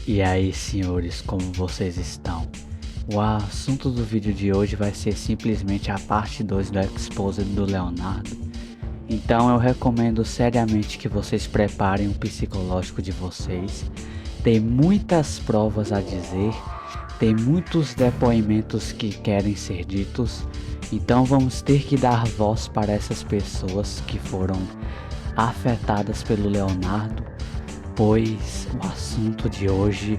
E aí, senhores, como vocês estão? O assunto do vídeo de hoje vai ser simplesmente a parte 2 do Exposed do Leonardo. Então eu recomendo seriamente que vocês preparem o psicológico de vocês. Tem muitas provas a dizer, tem muitos depoimentos que querem ser ditos. Então vamos ter que dar voz para essas pessoas que foram afetadas pelo Leonardo, pois o assunto de hoje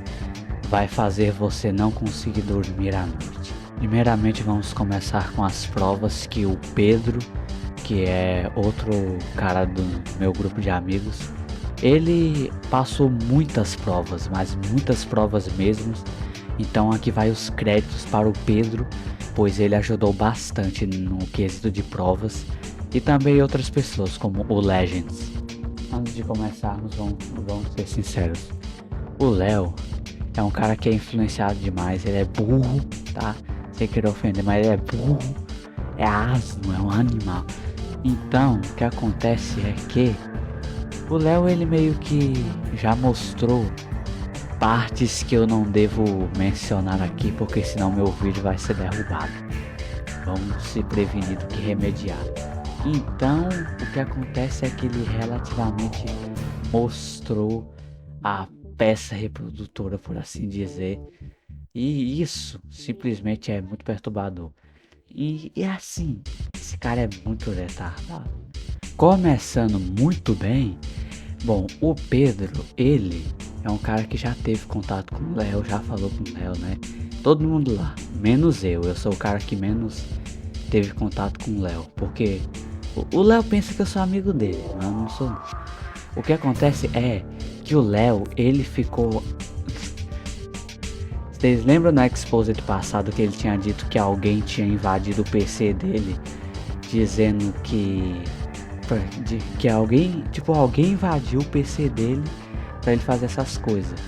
vai fazer você não conseguir dormir à noite. Primeiramente vamos começar com as provas que o Pedro, que é outro cara do meu grupo de amigos, ele passou muitas provas, mas muitas provas mesmo. Então aqui vai os créditos para o Pedro, pois ele ajudou bastante no quesito de provas, e também outras pessoas como o Legends. Antes de começarmos, vamos ser sinceros. O Léo é um cara que é influenciado demais, ele é burro, tá? Sem querer ofender, mas ele é burro, é asno, é um animal. Então, o que acontece é que o Léo, ele meio que já mostrou partes que eu não devo mencionar aqui, porque senão meu vídeo vai ser derrubado. Vamos se prevenir do que remediar. Então, o que acontece é que ele relativamente mostrou a peça reprodutora, por assim dizer, e isso simplesmente é muito perturbador. E assim, esse cara é muito retardado. Começando muito bem, bom, o Pedro, ele é um cara que já teve contato com o Léo, já falou com o Léo, né? Todo mundo lá, menos eu sou o cara que menos teve contato com o Léo, porque o Léo pensa que eu sou amigo dele, mas eu não sou não. O que acontece é que o Léo, ele ficou... Vocês lembram no Exposed passado que ele tinha dito que alguém tinha invadido o PC dele, dizendo que alguém invadiu o PC dele pra ele fazer essas coisas.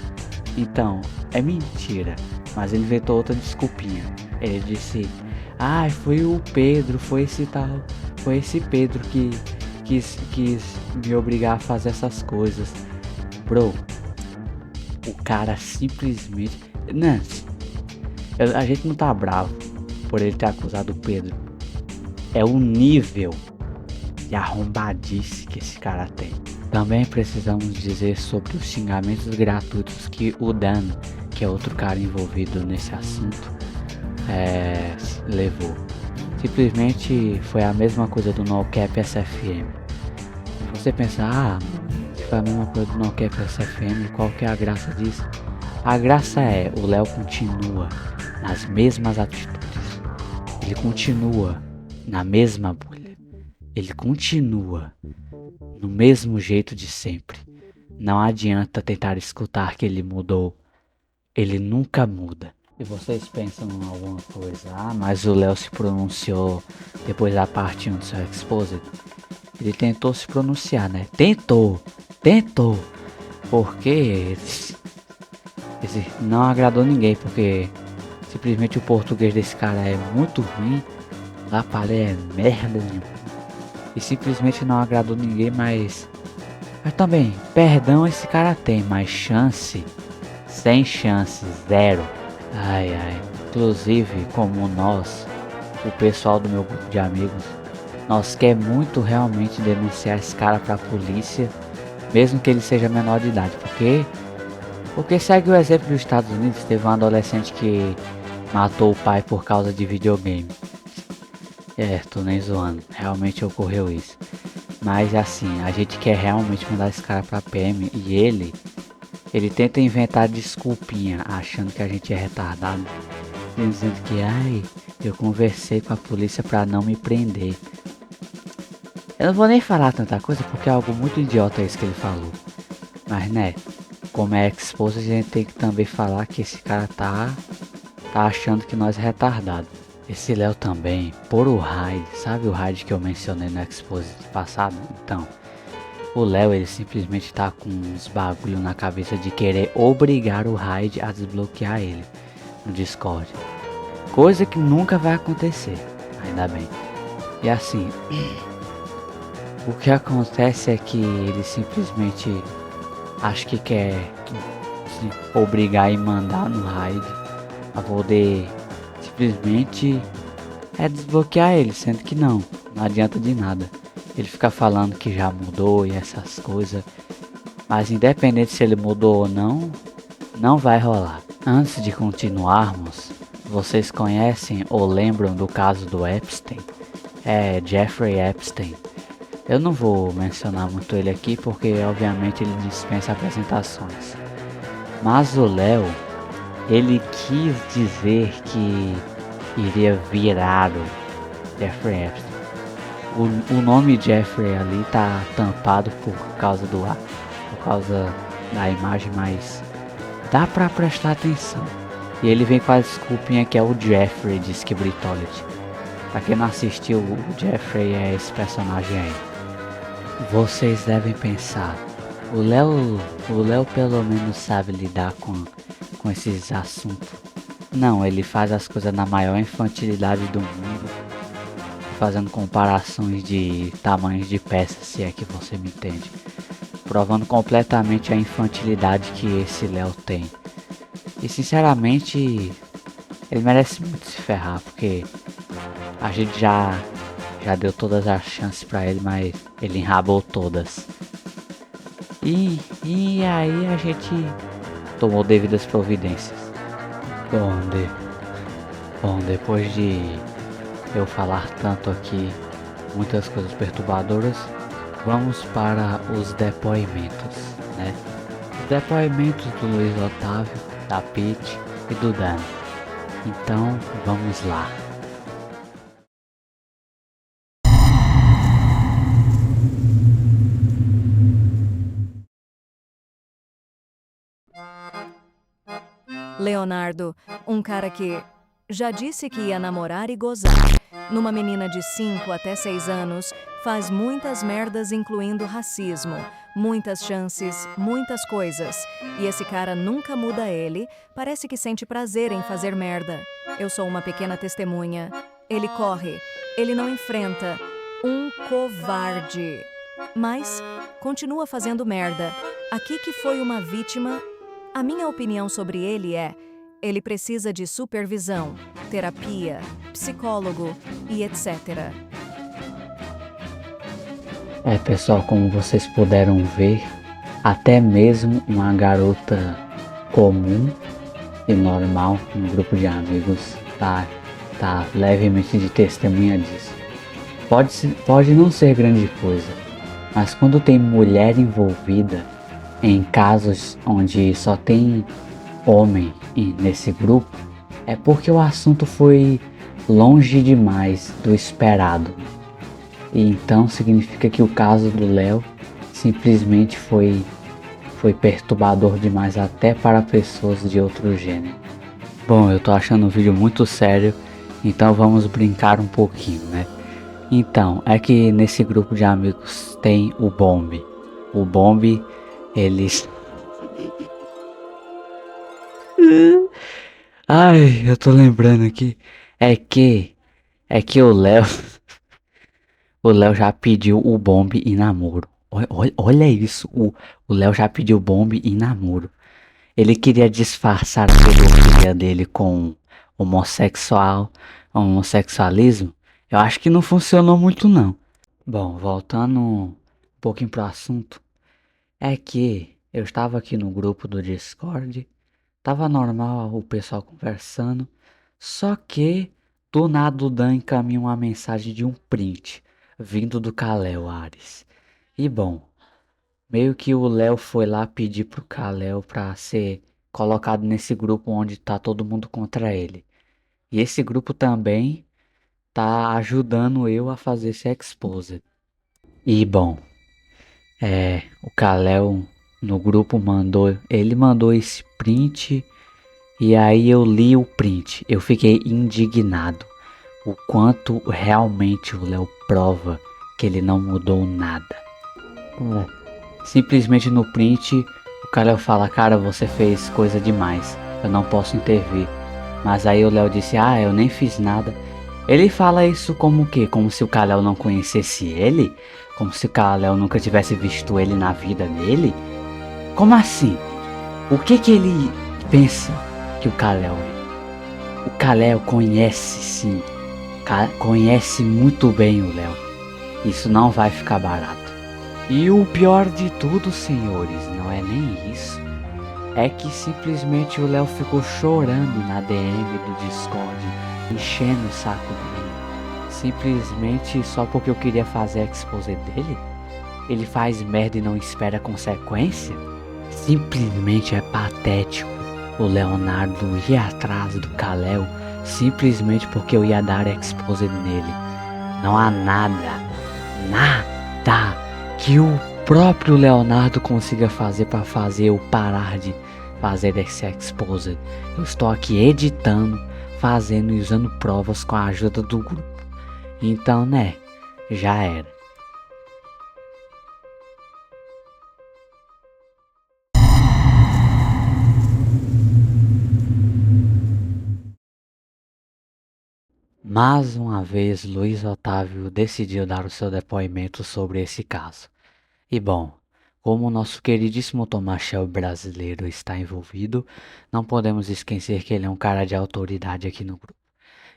Então, é mentira, mas ele inventou outra desculpinha. Ele disse: "Ah, foi o Pedro, foi esse Pedro que quis me obrigar a fazer essas coisas." Bro, o cara simplesmente... Não, a gente não tá bravo por ele ter acusado o Pedro. É o nível de arrombadice que esse cara tem. Também precisamos dizer sobre os xingamentos gratuitos que o Dan, que é outro cara envolvido nesse assunto, levou. Simplesmente foi a mesma coisa do NoCap SFM. Você pensa, se foi a mesma coisa do NoCap SFM, qual que é a graça disso? A graça é, o Léo continua nas mesmas atitudes. Ele continua na mesma bolha. Ele continua no mesmo jeito de sempre. Não adianta tentar escutar que ele mudou. Ele nunca muda. E vocês pensam em alguma coisa, mas o Léo se pronunciou depois da parte 1 do seu Exposed. Ele tentou se pronunciar, né? Tentou. Porque esse não agradou ninguém, porque simplesmente o português desse cara é muito ruim. Lapalé é merda nenhuma. E simplesmente não agradou ninguém, mas também, perdão esse cara tem, mas chance, sem chance, zero. Ai. Inclusive, como nós, o pessoal do meu grupo de amigos, nós quer muito realmente denunciar esse cara pra polícia, mesmo que ele seja menor de idade, porque segue o exemplo dos Estados Unidos. Teve um adolescente que matou o pai por causa de videogame. Tô nem zoando, realmente ocorreu isso. Mas assim, a gente quer realmente mandar esse cara pra PM, e ele tenta inventar desculpinha, achando que a gente é retardado, dizendo que eu conversei com a polícia pra não me prender. Eu não vou nem falar tanta coisa porque é algo muito idiota isso que ele falou. Mas né, como é Exposed, a gente tem que também falar que esse cara tá achando que nós é retardado. Esse Léo também, por o raid, sabe o raid que eu mencionei no Exposed passado? Então, o Léo, ele simplesmente tá com uns bagulho na cabeça de querer obrigar o raid a desbloquear ele no Discord. Coisa que nunca vai acontecer, ainda bem. E assim, o que acontece é que ele simplesmente acha que quer se obrigar e mandar no raid a poder simplesmente desbloquear ele, sendo que não adianta de nada. Ele fica falando que já mudou e essas coisas, mas independente se ele mudou ou não, não vai rolar. Antes de continuarmos, vocês conhecem ou lembram do caso do Epstein? Jeffrey Epstein. Eu não vou mencionar muito ele aqui porque obviamente ele dispensa apresentações. Mas o Léo, ele quis dizer que iria virar o Jeffrey Epstein. O nome Jeffrey ali tá tampado por causa da imagem, mas dá pra prestar atenção. E ele vem com a desculpinha que é o Jeffrey de Skibritology. Pra quem não assistiu, o Jeffrey é esse personagem aí. Vocês devem pensar, o Léo pelo menos sabe lidar com esses assuntos. Não, ele faz as coisas na maior infantilidade do mundo, fazendo comparações de tamanhos de peças, se é que você me entende. Provando completamente a infantilidade que esse Léo tem. E sinceramente, ele merece muito se ferrar, porque a gente já deu todas as chances pra ele, mas ele enrabou todas. E aí a gente tomou devidas providências. Bom, depois de eu falar tanto aqui, muitas coisas perturbadoras, vamos para os depoimentos, né? Os depoimentos do Luiz Otávio, da Pete e do Dan. Então, vamos lá. Leonardo, um cara que já disse que ia namorar e gozar. Numa menina de 5 até 6 anos, faz muitas merdas incluindo racismo, muitas chances, muitas coisas. E esse cara nunca muda ele, parece que sente prazer em fazer merda. Eu sou uma pequena testemunha. Ele corre, ele não enfrenta. Um covarde. Mas continua fazendo merda. Aqui que foi uma vítima. A minha opinião sobre ele é: ele precisa de supervisão, terapia, psicólogo e etc. Pessoal, como vocês puderam ver, até mesmo uma garota comum e normal no grupo de amigos tá levemente de testemunha disso. Pode não ser grande coisa, mas quando tem mulher envolvida em casos onde só tem homem nesse grupo, é porque o assunto foi longe demais do esperado. E então significa que o caso do Léo simplesmente foi perturbador demais até para pessoas de outro gênero. Bom, eu tô achando o vídeo muito sério, então vamos brincar um pouquinho, né? Então, é que nesse grupo de amigos tem o Bomb. O Bomb, eles... Ai, eu tô lembrando aqui. É que o Léo... O Léo já pediu o Bomb em namoro. Olha isso, o Léo já pediu Bomb em namoro. Ele queria disfarçar a pedofilia dele com homossexualismo. Eu acho que não funcionou muito não. Bom, voltando um pouquinho pro assunto. É que eu estava aqui no grupo do Discord. Tava normal o pessoal conversando. Só que do nada o Dan encaminha uma mensagem de um print vindo do Kalel Ares. E bom, meio que o Léo foi lá pedir pro Kalel pra ser colocado nesse grupo onde tá todo mundo contra ele. E esse grupo também tá ajudando eu a fazer esse exposed. E bom, o Kalel no grupo ele mandou esse print e aí eu li o print. Eu fiquei indignado. O quanto realmente o Léo prova que ele não mudou nada. Simplesmente no print o Kalel fala: cara, você fez coisa demais, eu não posso intervir. Mas aí o Léo disse: ah, eu nem fiz nada. Ele fala isso como o quê? Como se o Kalel não conhecesse ele? Como se o Kalel nunca tivesse visto ele na vida dele? Como assim? O que ele pensa que o Kal-El é? O Kal-El conhece sim, conhece muito bem o Léo. Isso não vai ficar barato. E o pior de tudo, senhores, não é nem isso. É que simplesmente o Léo ficou chorando na DM do Discord, enchendo o saco dele. Simplesmente só porque eu queria fazer a expose dele? Ele faz merda e não espera consequência? Simplesmente é patético o Leonardo ir atrás do Kal-El simplesmente porque eu ia dar a expose nele. Não há nada que o próprio Leonardo consiga fazer para fazer eu parar de fazer esse expose. Eu estou aqui editando, fazendo e usando provas com a ajuda do grupo. Então, né, já era. Mais uma vez, Luiz Otávio decidiu dar o seu depoimento sobre esse caso. E bom, como o nosso queridíssimo Tomás Shelby brasileiro está envolvido, não podemos esquecer que ele é um cara de autoridade aqui no grupo.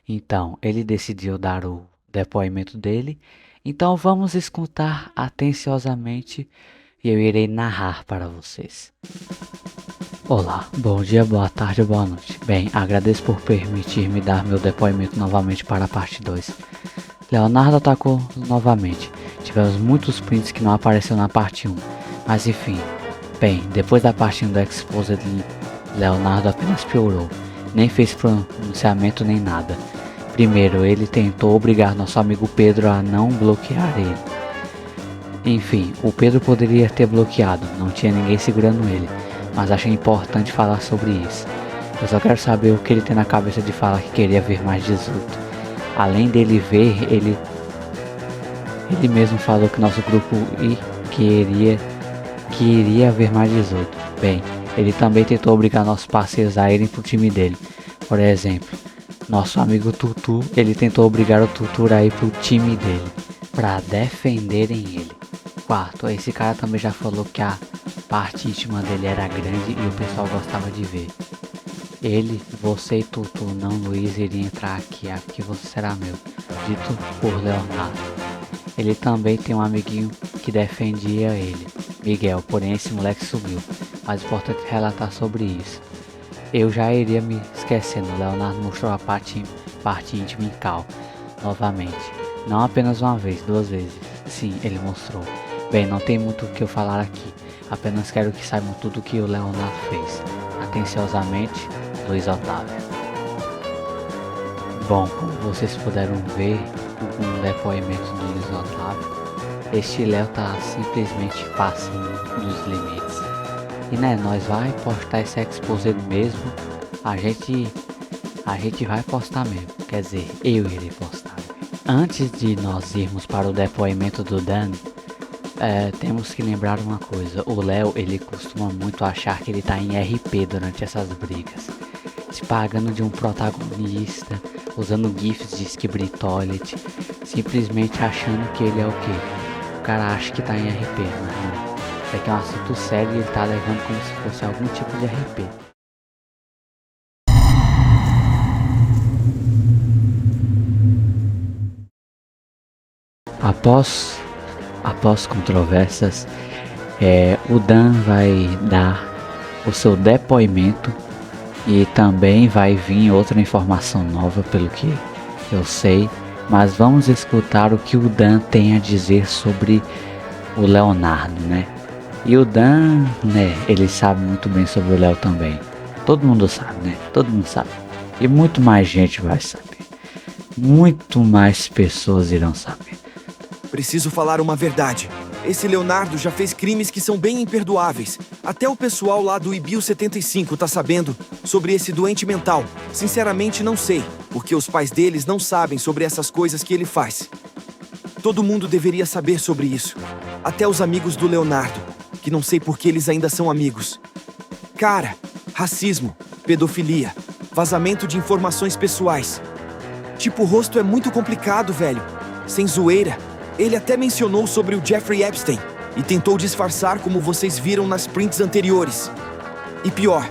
Então, ele decidiu dar o depoimento dele, então vamos escutar atenciosamente e eu irei narrar para vocês. Olá, bom dia, boa tarde, boa noite. Bem, agradeço por permitir-me dar meu depoimento novamente para a parte 2. Leonardo atacou novamente. Tivemos muitos prints que não apareceu na parte 1. Mas enfim, bem, depois da parte 1 do Exposed, Leonardo apenas piorou. Nem fez pronunciamento nem nada. Primeiro, ele tentou obrigar nosso amigo Pedro a não bloquear ele. Enfim, o Pedro poderia ter bloqueado, não tinha ninguém segurando ele. Mas achei importante falar sobre isso. Eu só quero saber o que ele tem na cabeça de falar que queria ver mais 18. Além dele ver, ele mesmo falou que nosso grupo queria ver mais 18. Bem, ele também tentou obrigar nossos parceiros a irem pro time dele. Por exemplo, nosso amigo Tutu, ele tentou obrigar o Tutu a ir pro time dele, para defenderem ele. Quarto, esse cara também já falou que a parte íntima dele era grande e o pessoal gostava de ver. Ele, você e Tutu, não Luiz, iria entrar aqui você será meu. Dito por Leonardo. Ele também tem um amiguinho que defendia ele, Miguel, porém esse moleque sumiu. Mas é importante relatar sobre isso. Eu já iria me esquecendo, Leonardo mostrou a parte íntima em Cal, novamente. Não apenas uma vez, 2 vezes. Sim, ele mostrou. Bem, não tem muito o que eu falar aqui. Apenas quero que saibam tudo o que o Leonardo fez. Atenciosamente, Luiz Otávio. Bom, como vocês puderam ver um depoimento do Luiz Otávio, este Léo tá simplesmente passando dos limites. E né, nós vai postar esse expose mesmo. A gente vai postar mesmo. Quer dizer, eu irei postar. Antes de nós irmos para o depoimento do Dan, temos que lembrar uma coisa. O Léo, ele costuma muito achar que ele tá em RP durante essas brigas, se pagando de um protagonista, usando gifs de Skibidi Toilet, simplesmente achando que ele é o quê? O cara acha que tá em RP, mas não. Isso aqui é um assunto sério e ele tá levando como se fosse algum tipo de RP. Após controvérsias, o Dan vai dar o seu depoimento e também vai vir outra informação nova, pelo que eu sei, mas vamos escutar o que o Dan tem a dizer sobre o Leonardo, né? E o Dan, né, ele sabe muito bem sobre o Léo também. Todo mundo sabe, né? Todo mundo sabe. E muito mais gente vai saber. Muito mais pessoas irão saber. Preciso falar uma verdade. Esse Leonardo já fez crimes que são bem imperdoáveis. Até o pessoal lá do IBIL 75 tá sabendo sobre esse doente mental. Sinceramente não sei, porque os pais deles não sabem sobre essas coisas que ele faz. Todo mundo deveria saber sobre isso. Até os amigos do Leonardo, que não sei por que eles ainda são amigos. Cara, racismo, pedofilia, vazamento de informações pessoais. Tipo, o rosto é muito complicado, velho. Sem zoeira. Ele até mencionou sobre o Jeffrey Epstein e tentou disfarçar como vocês viram nas prints anteriores. E pior,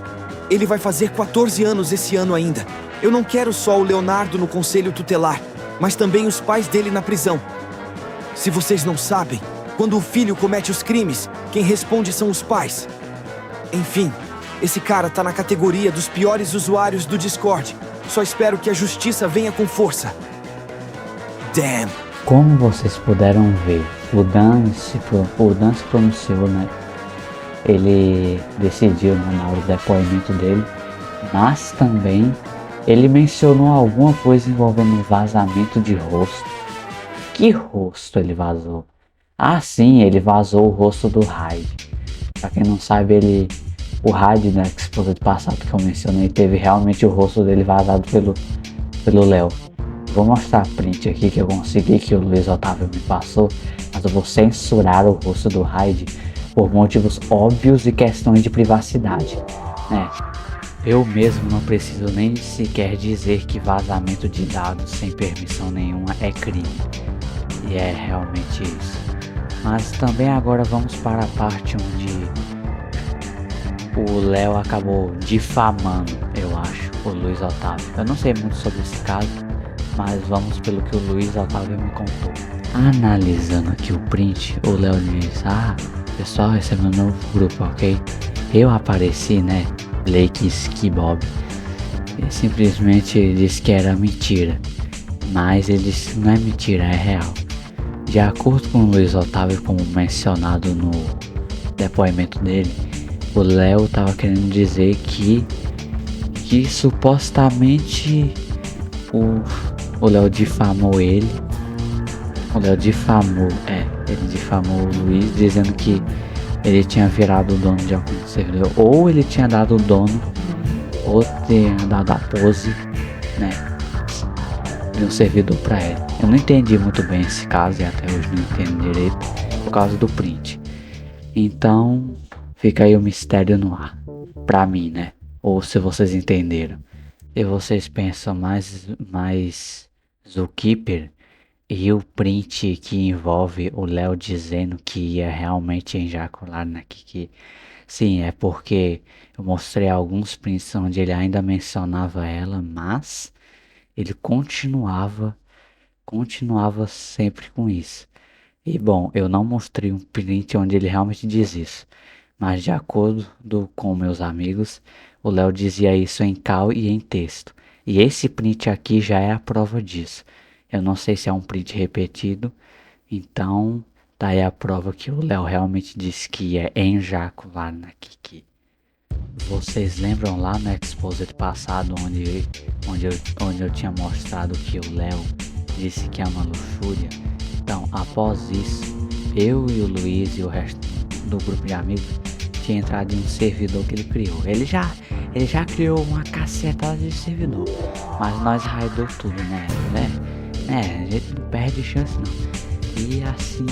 ele vai fazer 14 anos esse ano ainda. Eu não quero só o Leonardo no conselho tutelar, mas também os pais dele na prisão. Se vocês não sabem, quando o filho comete os crimes, quem responde são os pais. Enfim, esse cara tá na categoria dos piores usuários do Discord. Só espero que a justiça venha com força. Damn. Como vocês puderam ver, o Dan se pronunciou, né? Ele decidiu, né, na hora do depoimento dele, mas também ele mencionou alguma coisa envolvendo vazamento de rosto. Que rosto ele vazou? Ah, sim, ele vazou o rosto do Hyde. Pra quem não sabe, o Hyde, né, Exposed passado que eu mencionei, teve realmente o rosto dele vazado pelo Léo. Vou mostrar a print aqui que eu consegui, que o Luiz Otávio me passou, mas eu vou censurar o rosto do Hyde por motivos óbvios e questões de privacidade, né? Eu mesmo não preciso nem sequer dizer que vazamento de dados sem permissão nenhuma é crime. E é realmente isso. Mas também agora vamos para a parte onde o Léo acabou difamando, eu acho, o Luiz Otávio. Eu não sei muito sobre esse caso, mas vamos pelo que o Luiz Otávio me contou. Analisando aqui o print, o Léo diz: pessoal, esse é meu novo grupo, ok? Eu apareci, né? Blake Skibob. Ele simplesmente disse que era mentira, mas ele disse que não é mentira, é real. De acordo com o Luiz Otávio, como mencionado no depoimento dele, o Léo estava querendo dizer que supostamente o Léo difamou ele. Ele difamou o Luiz, dizendo que ele tinha virado o dono de algum servidor, ou ele tinha dado o dono, ou tinha dado a pose, né, de um servidor pra ele. Eu não entendi muito bem esse caso e até hoje não entendo direito por causa do print. Então fica aí o mistério no ar, pra mim, né? Ou se vocês entenderam. E vocês pensam mais Zookeeper e o print que envolve o Léo dizendo que ia realmente ejacular na Kiki. Sim, é porque eu mostrei alguns prints onde ele ainda mencionava ela, mas ele continuava sempre com isso. E bom, eu não mostrei um print onde ele realmente diz isso, mas de acordo com meus amigos, o Léo dizia isso em cal e em texto. E esse print aqui já é a prova disso. Eu não sei se é um print repetido, então tá aí a prova que o Léo realmente disse que ia ejacular na Kiki. Vocês lembram lá no Exposed passado onde eu tinha mostrado que o Léo disse que é uma luxúria? Então, após isso, eu e o Luiz e o resto do grupo de amigos tinha entrado em um servidor que ele criou. Ele já criou uma cacetada de servidor, mas nós raidou tudo, né? A gente não perde chance não. E assim,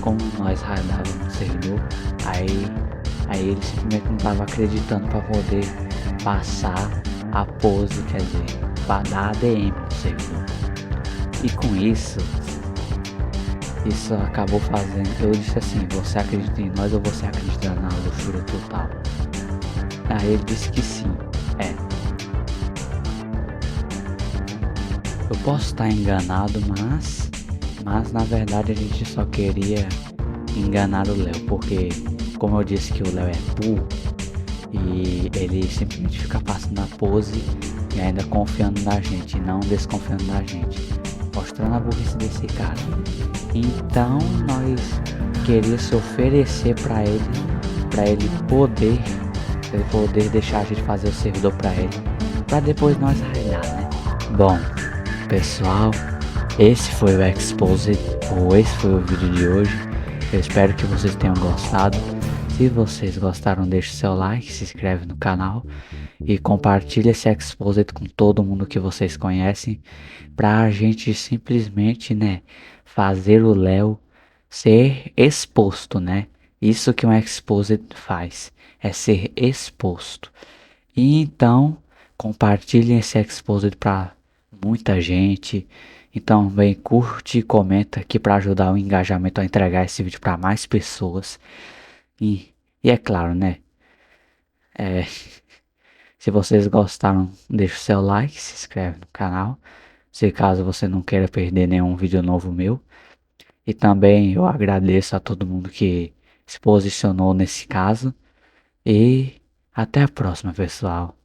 como nós raidávamos no servidor, aí ele simplesmente não tava acreditando para poder passar a pose, quer dizer, para dar ADM no servidor. E com isso acabou fazendo, eu disse assim: você acredita em nós ou você acredita na luxúria total? Aí ele disse que sim. Eu posso estar enganado, mas na verdade a gente só queria enganar o Léo, porque como eu disse que o Léo é burro e ele simplesmente fica passando a pose e ainda confiando na gente, e não desconfiando da gente, mostrando a burrice desse cara. Então nós queríamos se oferecer para ele poder deixar a gente fazer o servidor para ele, para depois nós raidar, né? Bom, pessoal, esse foi o Exposed, ou esse foi o vídeo de hoje. Eu espero que vocês tenham gostado. Se vocês gostaram, deixe seu like, se inscreve no canal e compartilhe esse Exposed com todo mundo que vocês conhecem, pra gente simplesmente, né, fazer o Léo ser exposto, né? Isso que um Exposed faz, é ser exposto. E então, compartilhem esse Exposed pra muita gente. Então, bem, curte e comenta aqui para ajudar o engajamento a entregar esse vídeo para mais pessoas. E E é claro, né? É, se vocês gostaram, deixa o seu like, se inscreve no canal. Se caso você não queira perder nenhum vídeo novo meu. E também eu agradeço a todo mundo que se posicionou nesse caso. E até a próxima, pessoal.